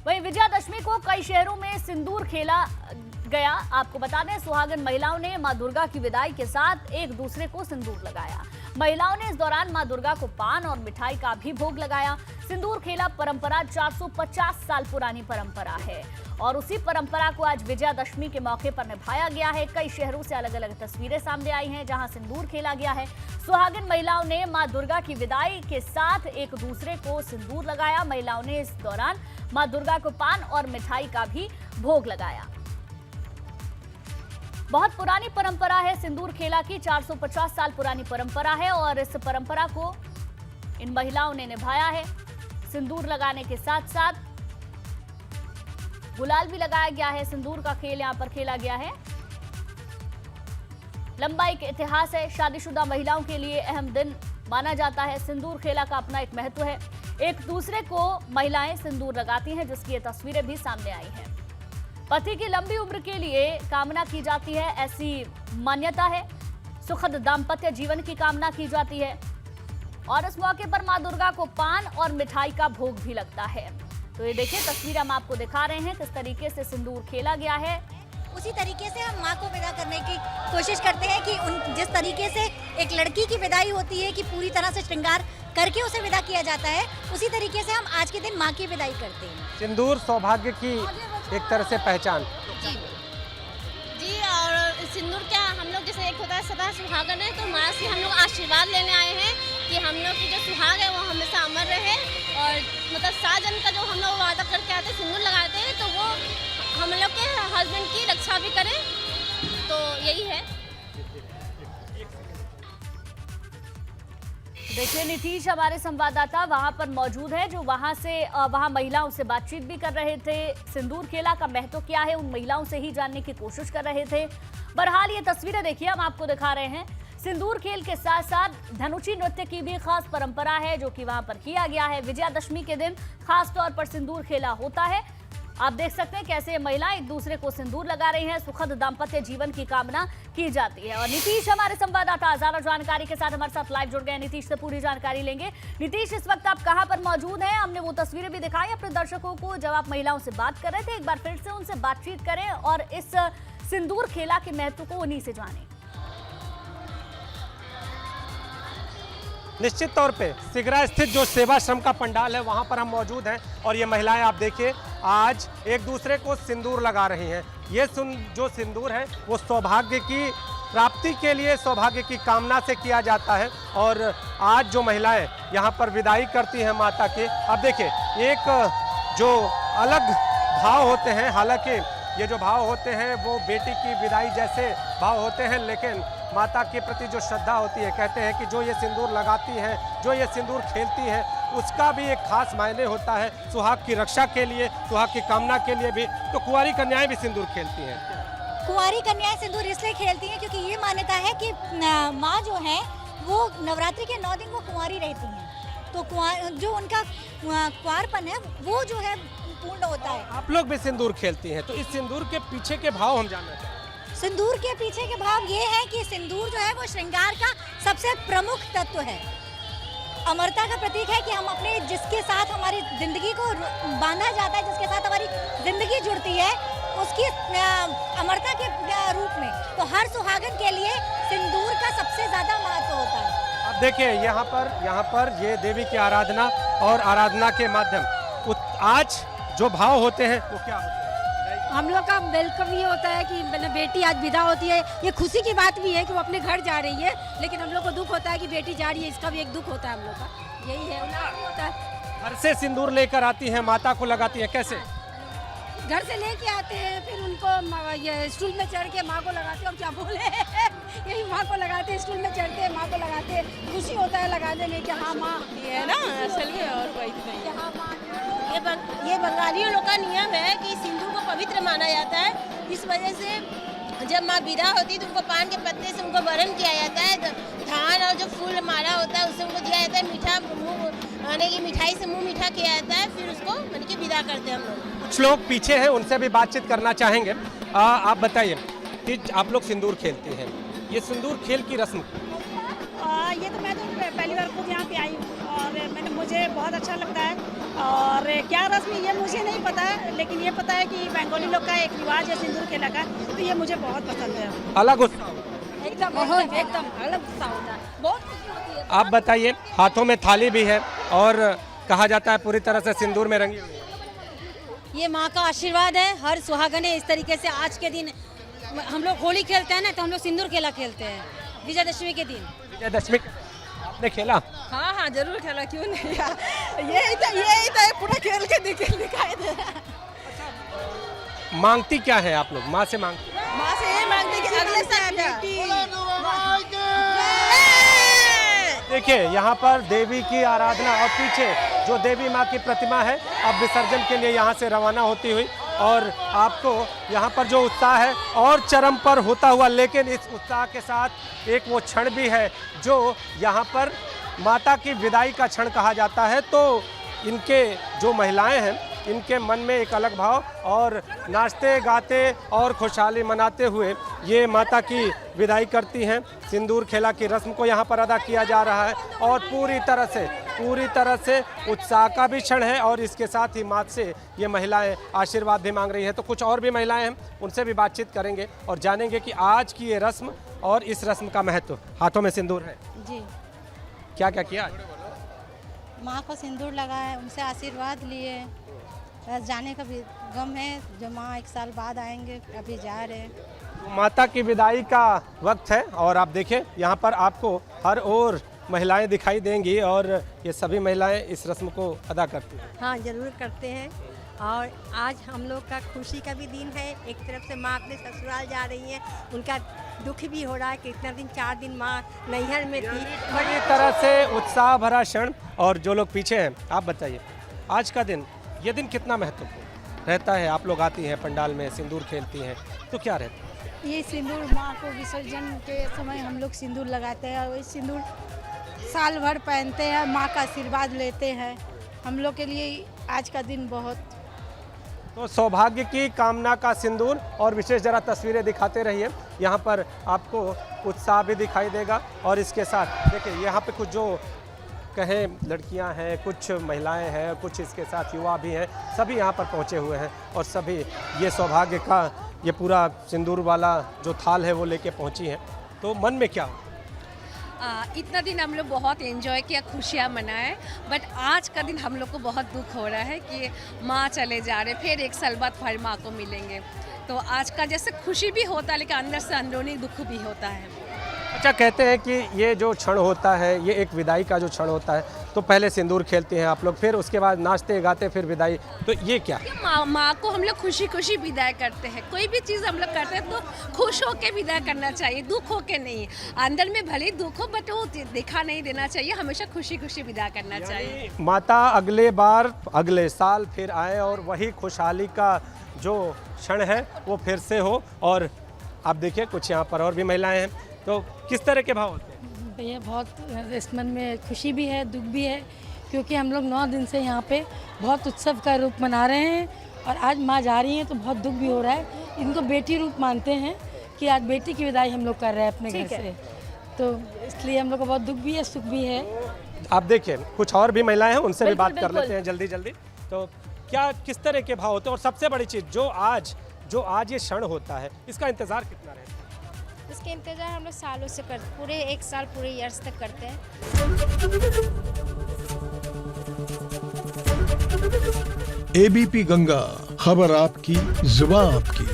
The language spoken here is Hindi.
वहीं विजयादशमी को कई शहरों में सिंदूर खेला गया। आपको बता दें, सुहागन महिलाओं ने मां दुर्गा की विदाई के साथ एक दूसरे को सिंदूर लगाया। महिलाओं ने इस दौरान मां दुर्गा को पान और मिठाई का भी भोग लगाया। सिंदूर खेला परंपरा 450 साल पुरानी परंपरा है और उसी परंपरा को आज विजयादशमी के मौके पर निभाया गया है। कई शहरों से अलग अलग तस्वीरें सामने आई हैं जहां सिंदूर खेला गया है। सुहागिन महिलाओं ने मां दुर्गा की विदाई के साथ एक दूसरे को सिंदूर लगाया। महिलाओं ने इस दौरान मां दुर्गा को पान और मिठाई का भी भोग लगाया। बहुत पुरानी परंपरा है सिंदूर खेला की, 450 साल पुरानी परंपरा है और इस परंपरा को इन महिलाओं ने निभाया है। सिंदूर लगाने के साथ साथ गुलाल भी लगाया गया है। सिंदूर का खेल यहां पर खेला गया है। लंबा एक इतिहास है। शादीशुदा महिलाओं के लिए अहम दिन माना जाता है। सिंदूर खेला का अपना एक महत्व है। एक दूसरे को महिलाएं सिंदूर लगाती हैं, जिसकी ये तस्वीरें भी सामने आई हैं। पति की लंबी उम्र के लिए कामना की जाती है, ऐसी मान्यता है। सुखद दाम्पत्य जीवन की कामना की जाती है और इस मौके पर मां दुर्गा को पान और मिठाई का भोग भी लगता है। तो ये देखिए तस्वीर हम आपको दिखा रहे हैं किस तरीके से सिंदूर खेला गया है। उसी तरीके से हम माँ को विदा करने की कोशिश करते हैं कि जिस तरीके से एक लड़की की विदाई होती है कि पूरी तरह से श्रृंगार करके उसे विदा किया जाता है, उसी तरीके से हम आज के दिन माँ की विदाई करते हैं। सिंदूर सौभाग्य की एक तरह से पहचान। जी और सिंदूर क्या हम लोग जैसे एक होता है सदा सुहागन है, तो माँ से हम लोग आशीर्वाद लेने आए हैं कि हम लोग की जो सुहाग है वो हमेशा अमर रहे और मतलब 7 जन का जो हम लोग वादा करके आते हैं सिंदूर लगाते हैं तो वो हम लोग के हस्बैंड की रक्षा भी करें, तो यही है। देखिए नीतीश हमारे संवाददाता वहां पर मौजूद है, जो वहां महिलाओं से बातचीत भी कर रहे थे। सिंदूर खेला का महत्व क्या है उन महिलाओं से ही जानने की कोशिश कर रहे थे। बहरहाल ये तस्वीरें देखिए हम आपको दिखा रहे हैं। सिंदूर खेल के साथ साथ धनुची नृत्य की भी खास परंपरा है जो कि वहां पर किया गया है। विजयादशमी के दिन खास तौर पर सिंदूर खेला होता है। आप देख सकते हैं कैसे महिलाएं एक दूसरे को सिंदूर लगा रही हैं। सुखद दाम्पत्य जीवन की कामना की जाती है। और नीतीश हमारे संवाददाता ज्यादा जानकारी के साथ हमारे साथ लाइव जुड़ गए। नीतीश से पूरी जानकारी लेंगे। नीतीश, इस वक्त आप कहां पर मौजूद हैं? हमने वो तस्वीरें भी दिखाई अपने दर्शकों को जब आप महिलाओं से बात कर रहे थे। एक बार फिर से उनसे बातचीत करें और इस सिंदूर खेला के महत्व को उन्हीं से जानें। निश्चित तौर पे सिगरा स्थित जो सेवाश्रम का पंडाल है वहाँ पर हम मौजूद हैं और ये महिलाएं आप देखिए आज एक दूसरे को सिंदूर लगा रही हैं। ये जो सिंदूर है वो सौभाग्य की प्राप्ति के लिए, सौभाग्य की कामना से किया जाता है। और आज जो महिलाएं यहाँ पर विदाई करती हैं माता की, अब देखिए एक जो अलग भाव होते हैं, हालांकि ये जो भाव होते हैं वो बेटी की विदाई जैसे भाव होते हैं, लेकिन माता के प्रति जो श्रद्धा होती है, कहते हैं कि जो ये सिंदूर लगाती है, जो ये सिंदूर खेलती है, उसका भी एक खास मायने होता है सुहाग की रक्षा के लिए, सुहाग की कामना के लिए भी। तो कुंवारी कन्याएं भी सिंदूर खेलती हैं। कुंवारी कन्याएं सिंदूर इसलिए खेलती हैं क्योंकि ये मान्यता है कि माँ जो है वो नवरात्रि के 9 दिन वो कुंवारी रहती हैं, तो जो उनका कुंवारपन है वो जो है पूर्ण होता है। आप लोग भी सिंदूर खेलती हैं, तो इस सिंदूर के पीछे के भाव हम जानना चाहते हैं। सिंदूर के पीछे के भाव ये है कि सिंदूर जो है वो श्रृंगार का सबसे प्रमुख तत्व है। अमरता का प्रतीक है कि हम अपने जिसके साथ हमारी जिंदगी को बांधा जाता है, जिसके साथ हमारी जिंदगी जुड़ती है, उसकी अमरता के रूप में तो हर सुहागन के लिए सिंदूर का सबसे ज्यादा महत्व होता है। अब देखिए यहाँ पर ये देवी की आराधना और आराधना के माध्यम आज जो भाव होते हैं वो क्या होते हैं? हम लोग का वेलकम ये होता है कि बेटी आज विदा होती है। ये खुशी की बात भी है कि वो अपने घर जा रही है, लेकिन हम लोग को दुख होता है कि बेटी जा रही है, इसका भी एक दुख होता है हम लोग का। यही है, होता है। घर से सिंदूर लेकर आती हैं, माता को लगाती हैं, कैसे? घर से लेके आते हैं, फिर उनको ये स्टूल में चढ़ के माँ को लगाते हैं। और क्या बोले यही माँ को लगाते हैं, स्टूल में चढ़ते हैं, माँ को लगाते हैं। खुशी होता है लगाने में कि हाँ माँ ये है ना असल में, और कोई नहीं। हाँ माँ। ये बंगालियों लोग का नियम है कि सिंदूर को पवित्र माना जाता है। इस वजह से जब माँ विदा होती है तो उनको पान के पत्ते से उनको वरण किया जाता है। धान और जो फूल माला होता है उससे उनको दिया जाता है। मीठा मुँह आने की मिठाई से मुँह मीठा किया जाता है, फिर उसको मन के विदा करते हैं हम लोग। कुछ लोग पीछे हैं, उनसे भी बातचीत करना चाहेंगे। आप बताइए कि आप लोग सिंदूर खेलती हैं, ये सिंदूर खेल की रस्म? ये तो मैं तो पहली बार खुद यहाँ पे आई हूँ और मुझे बहुत अच्छा लगता है और क्या रस्म ये मुझे नहीं पता, लेकिन ये पता है कि बंगाली लोग का एक रिवाज है सिंदूर खेला का, तो ये मुझे बहुत पसंद है। अलग उत्साह होता है। एकदम अलग उत्साह होता है, बहुत खुशी होती है। आप बताइए, हाथों में थाली भी है और कहा जाता है पूरी तरह से सिंदूर में रंगी हुई है। ये माँ का आशीर्वाद है, हर सुहागने इस तरीके से आज के दिन हम लोग होली खेलते हैं ना, तो हम लोग सिंदूर खेला खेलते हैं विजयदशमी के दिन। विजयदशमी आपने खेला? हाँ हाँ जरूर खेला, क्यों नहीं यार, यही तो पूरा खेल के दिखाई दे रहा है। मांगती क्या है आप लोग? माँ से मांगती? माँ से ये मांगते कि अगले साल बेटी। देखिए यहाँ पर देवी की आराधना और पीछे जो देवी माँ की प्रतिमा है अब विसर्जन के लिए यहाँ से रवाना होती हुई, और आपको यहाँ पर जो उत्साह है और चरम पर होता हुआ, लेकिन इस उत्साह के साथ एक वो क्षण भी है जो यहाँ पर माता की विदाई का क्षण कहा जाता है। तो इनके जो महिलाएं हैं इनके मन में एक अलग भाव, और नाचते गाते और खुशहाली मनाते हुए ये माता की विदाई करती हैं। सिंदूर खेला की रस्म को यहाँ पर अदा किया जा रहा है और पूरी तरह से उत्साह का भी क्षण है, और इसके साथ ही माँ से ये महिलाएं आशीर्वाद भी मांग रही हैं। तो कुछ और भी महिलाएं हैं, उनसे भी बातचीत करेंगे और जानेंगे कि आज की ये रस्म और इस रस्म का महत्व। हाथों में सिंदूर है, जी, क्या क्या किया? माँ को सिंदूर लगाए, उनसे आशीर्वाद लिए। बस जाने का भी गम है, जो माँ 1 साल बाद आएंगे, अभी जा रहे हैं। माता की विदाई का वक्त है और आप देखें यहाँ पर आपको हर ओर महिलाएं दिखाई देंगी और ये सभी महिलाएं इस रस्म को अदा करती हैं। हाँ जरूर करते हैं, और आज हम लोग का खुशी का भी दिन है। एक तरफ से माँ अपने ससुराल जा रही हैं, उनका दुख भी हो रहा है कि इतना दिन 4 दिन माँ नैहर में थी। बड़ी तरह से उत्साह भरा क्षण। और जो लोग पीछे हैं, आप बताइए आज का दिन, ये दिन कितना महत्वपूर्ण रहता है? आप लोग आती हैं पंडाल में, सिंदूर खेलती हैं, तो क्या रहता है? ये सिंदूर माँ को विसर्जन के समय हम लोग सिंदूर लगाते हैं, और ये सिंदूर साल भर पहनते हैं, माँ का आशीर्वाद लेते हैं। हम लोग के लिए आज का दिन बहुत। तो सौभाग्य की कामना का सिंदूर, और विशेष जरा तस्वीरें दिखाते रहिए, यहाँ पर आपको उत्साह भी दिखाई देगा। और इसके साथ देखिए यहाँ पे कुछ जो कहें लड़कियां हैं, कुछ महिलाएं हैं, कुछ इसके साथ युवा भी हैं, सभी यहाँ पर पहुँचे हुए हैं और सभी ये सौभाग्य का ये पूरा सिंदूर वाला जो थाल है वो लेके पहुँची हैं। तो मन में क्या हो? इतना दिन हम लोग बहुत एंजॉय किया, खुशियाँ मनाए, बट आज का दिन हम लोग को बहुत दुख हो रहा है कि माँ चले जा रहे, फिर 1 साल बाद फिर माँ को मिलेंगे। तो आज का जैसे खुशी भी होता है, लेकिन अंदर से अंदरूनी दुख भी होता है। अच्छा, कहते हैं कि ये जो क्षण होता है, ये एक विदाई का जो क्षण होता है, तो पहले सिंदूर खेलते हैं आप लोग, फिर उसके बाद नाचते गाते फिर विदाई, तो ये क्या? माँ को हम लोग खुशी खुशी विदाई करते हैं। कोई भी चीज़ हम लोग करते हैं तो खुश होके विदाई करना चाहिए, दुख होके नहीं। अंदर में भले ही दुख हो, बट वो दिखा नहीं देना चाहिए, हमेशा खुशी खुशी विदाई करना चाहिए। माता अगले बार अगले साल फिर आए और वही खुशहाली का जो क्षण है वो फिर से हो। और आप देखिए कुछ यहाँ पर और भी महिलाएं हैं, तो किस तरह के भाव होते हैं? भैया बहुत इस मन में खुशी भी है, दुख भी है, क्योंकि हम लोग 9 दिन से यहाँ पे बहुत उत्सव का रूप मना रहे हैं, और आज माँ जा रही हैं तो बहुत दुख भी हो रहा है। इनको बेटी रूप मानते हैं कि आज बेटी की विदाई हम लोग कर रहे हैं अपने घर से, तो इसलिए हम लोग को बहुत दुख भी है, सुख भी है। आप देखिए कुछ और भी महिलाएं हैं, उनसे भी बात कर बिल्कुल। लेते हैं जल्दी जल्दी। तो क्या किस तरह के भाव होते हैं, और सबसे बड़ी चीज़ जो आज ये क्षण होता है, इसका इंतज़ार कितना रहता है? इसके इंतजार हम लोग सालों से करते, पूरे 1 साल पूरे ईयर्स तक करते हैं। एबीपी गंगा, खबर आपकी, जुबान आपकी।